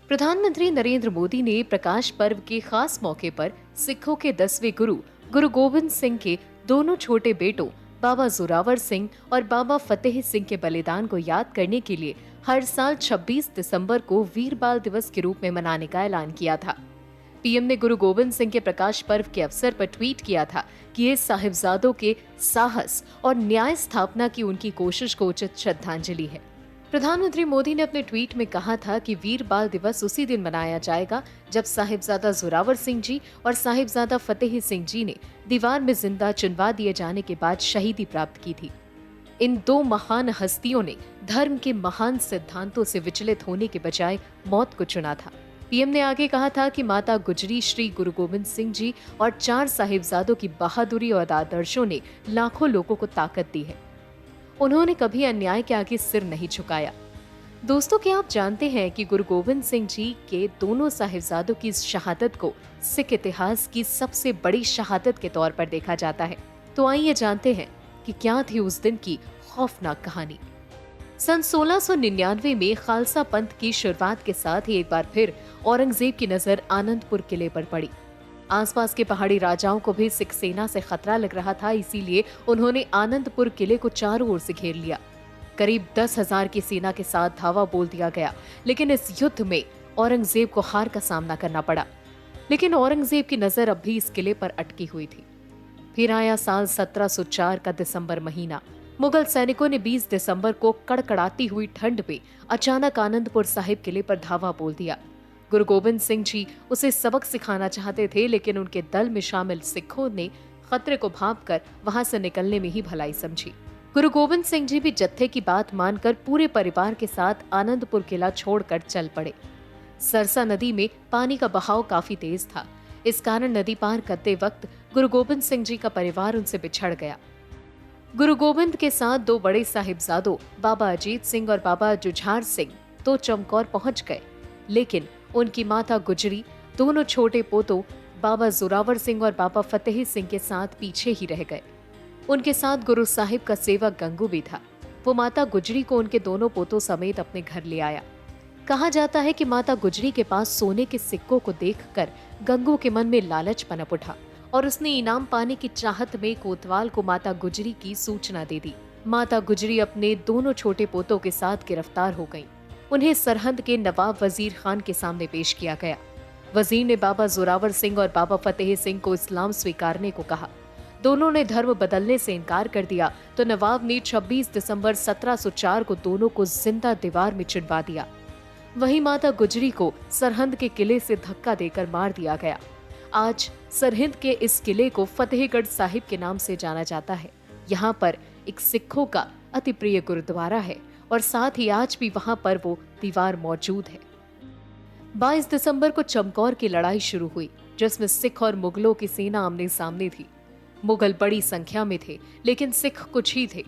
प्रधानमंत्री नरेंद्र मोदी ने प्रकाश पर्व के खास मौके पर सिखों के 10वें गुरु गुरु गोविंद सिंह के दोनों छोटे बेटों बाबा जोरावर सिंह और बाबा फतेह सिंह के बलिदान को याद करने के लिए हर साल 26 दिसंबर को वीर बाल दिवस के रूप में मनाने का ऐलान किया था। पीएम ने गुरु गोविंद सिंह के प्रकाश पर्व के अवसर पर ट्वीट किया था कि ये साहिबजादों के साहस और न्याय स्थापना की उनकी कोशिश को उचित श्रद्धांजलि है। प्रधानमंत्री मोदी ने अपने ट्वीट में कहा था कि वीर बाल दिवस उसी दिन मनाया जाएगा जब साहिबजादा जोरावर सिंह जी और साहिबजादा फतेह सिंह जी ने दीवार में जिंदा चुनवा दिए जाने के बाद शहीदी प्राप्त की थी। इन दो महान हस्तियों ने धर्म के महान सिद्धांतों से विचलित होने के बजाय मौत को चुना था। पीएम ने आगे कहा था कि माता गुजरी श्री गुरु गोविंद सिंह जी और 4 साहिबजादों की बहादुरी और आदर्शों ने लाखों लोगों को ताकत दी है। उन्होंने कभी अन्याय के आगे सिर नहीं झुकाया। दोस्तों, क्या आप जानते हैं कि गुरु गोविंद सिंह जी के दोनों साहिबजादों की इस शहादत को सिख इतिहास की सबसे बड़ी शहादत के तौर पर देखा जाता है। तो आइए जानते हैं कि क्या थी उस दिन की खौफनाक कहानी। सन 1699 में खालसा पंथ की शुरुआत के साथ ही एक बार फिर औरंगजेब की नजर आनंदपुर किले पर पड़ी। आसपास के पहाड़ी राजाओं को भी सिख सेना से खतरा लग रहा था, इसीलिए उन्होंने आनंदपुर किले को चारों ओर से घेर लिया। करीब 10,000 की सेना के साथ धावा बोल दिया गया, लेकिन इस युद्ध में औरंगजेब को हार का सामना करना पड़ा। लेकिन औरंगजेब की नजर अब भी इस किले पर अटकी हुई थी। फिर आया साल 1704 का दिसंबर महीना। मुगल सैनिकों ने 20 दिसंबर को कड़कड़ाती हुई ठंड में अचानक आनंदपुर साहिब किले पर धावा बोल दिया। गुरु गोविंद सिंह जी उसे सबक सिखाना चाहते थे, लेकिन उनके दल में शामिल सिखों ने खतरे को भांपकर वहां से निकलने में ही भलाई समझी। गुरु गोविंद सिंह जी भी जत्थे की बात मानकर पूरे परिवार के साथ आनंदपुर किला छोड़कर चल पड़े। सरसा नदी में पानी का बहाव काफी तेज था। इस कारण नदी पार करते वक्त गुरु गोविंद सिंह जी का परिवार उनसे बिछड़ गया। गुरु गोविंद के साथ 2 बड़े साहिबजादों बाबा अजीत सिंह और बाबा जुझार सिंह तो चमकौर पहुंच गए, लेकिन उनकी माता गुजरी दोनों छोटे पोतों बाबा जोरावर सिंह और बाबा फतेह सिंह के साथ पीछे ही रह गए। उनके साथ गुरु साहिब का सेवक गंगू भी था। वो माता गुजरी को उनके दोनों पोतों समेत अपने घर ले आया। कहा जाता है कि माता गुजरी के पास सोने के सिक्कों को देखकर गंगू के मन में लालच पनप उठा और उसने इनाम पाने की चाहत में कोतवाल को माता गुजरी की सूचना दे दी। माता गुजरी अपने दोनों छोटे पोतों के साथ गिरफ्तार हो गईं। उन्हें सरहंद के नवाब वजीर खान के सामने पेश किया गया। वजीर ने बाबा जोरावर सिंह और बाबा फतेह सिंह को इस्लाम स्वीकारने को कहा। दोनों ने धर्म बदलने से इनकार कर दिया तो नवाब ने 26 दिसंबर 1704 को दोनों को जिंदा दीवार में चिनवा दिया। वहीं माता गुजरी को सरहंद के किले से धक्का देकर मार दिया गया। आज सरहिंद के इस किले को फतेहगढ़ साहिब के नाम से जाना जाता है। यहाँ पर एक सिखों का अति प्रिय गुरुद्वारा है और साथ ही आज भी वहां पर वो दीवार मौजूद है। 22 दिसंबर को चमकौर की लड़ाई शुरू हुई, जिसमें सिख और मुगलों की सेना आमने सामने थी। मुगल बड़ी संख्या में थे, लेकिन सिख कुछ ही थे।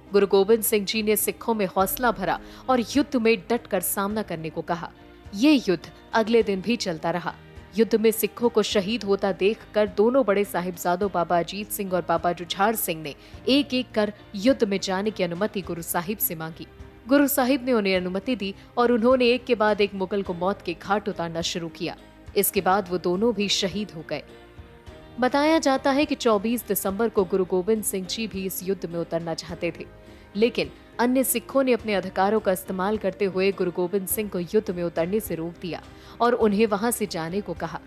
गुरु गोविंद सिंह जी ने सिखों में हौसला भरा और युद्ध में डटकर सामना करने को कहा। ये युद्ध अगले दिन भी चलता रहा। युद्ध में सिखों को शहीद होता देखकर दोनों बड़े साहिबजादों बाबा अजीत सिंह और बाबा जुझार सिंह ने एक एक कर युद्ध में जाने की अनुमति गुरु साहिब से मांगी। गुरु साहिब ने उन्हें अनुमति दी और उन्होंने एक के बाद एक मुगल को मौत के घाट उतारना शुरू किया। इसके बाद वो दोनों भी शहीद हो गए। बताया जाता है कि 24 दिसंबर को गुरु गोविंद सिंह जी भी इस युद्ध में उतरना चाहते थे, लेकिन अन्य सिखों ने अपने अधिकारों का इस्तेमाल करते हुए गुरु गोविंद सिंह को युद्ध में उतरने से रोक दिया और उन्हें वहां से जाने को कहा।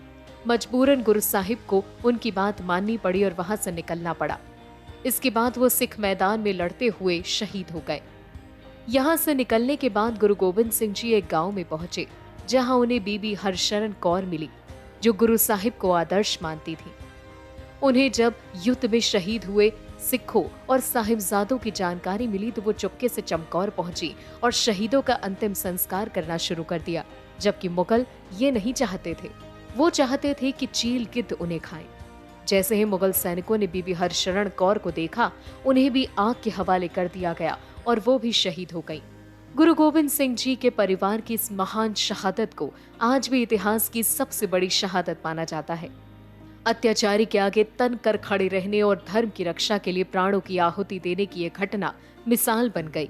मजबूरन गुरु साहिब को उनकी बात माननी पड़ी और वहां से निकलना पड़ा। इसके बाद वो सिख मैदान में लड़ते हुए शहीद हो गए। यहाँ से निकलने के बाद गुरु गोविंद सिंह जी एक गांव में पहुंचे, जहां उन्हें बीबी हरशरण कौर मिली, जो गुरु साहिब को आदर्श मानती थी। उन्हें जब युद्ध में शहीद हुए सिखों और साहिबजादों की जानकारी मिली तो वो चुपके से चमकौर पहुंची और शहीदों का अंतिम संस्कार करना शुरू कर दिया, जबकि मुगल ये नहीं चाहते थे। वो चाहते थे कि चील गिद्ध उन्हें खाएं। जैसे ही मुगल सैनिकों ने बीबी हरशरण कौर को देखा, उन्हें भी आग के हवाले कर दिया गया और वो भी शहीद हो गई। गुरु गोविंद सिंह जी के परिवार की इस महान शहादत को आज भी इतिहास की सबसे बड़ी शहादत माना जाता है। अत्याचारी के आगे तन कर खड़े रहने और धर्म की रक्षा के लिए प्राणों की आहुति देने की यह घटना मिसाल बन गई।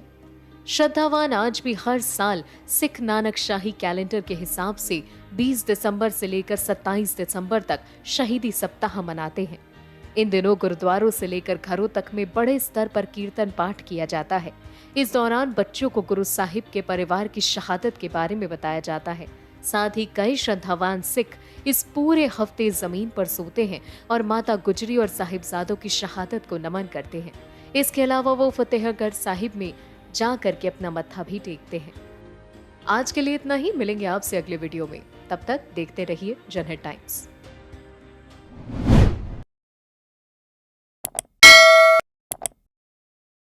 श्रद्धावान आज भी हर साल सिख नानक शाही कैलेंडर के हिसाब से 20 दिसंबर से लेकर 27 दिसंबर तक शहीदी सप्ताह मनाते हैं। इन दिनों गुरुद्वारों से लेकर घरों तक में बड़े स्तर पर कीर्तन पाठ किया जाता है। इस दौरान बच्चों को गुरु साहिब के परिवार की शहादत के बारे में बताया जाता है। साथ ही कई श्रद्धावान सिख इस पूरे हफ्ते जमीन पर सोते हैं और माता गुजरी और साहिबजादों की शहादत को नमन करते हैं। इसके अलावा वो फतेहगढ़ साहिब में जा करके अपना मत्था भी टेकते हैं। आज के लिए इतना ही, मिलेंगे आपसे अगले वीडियो में। तब तक देखते रहिए जनहित टाइम्स।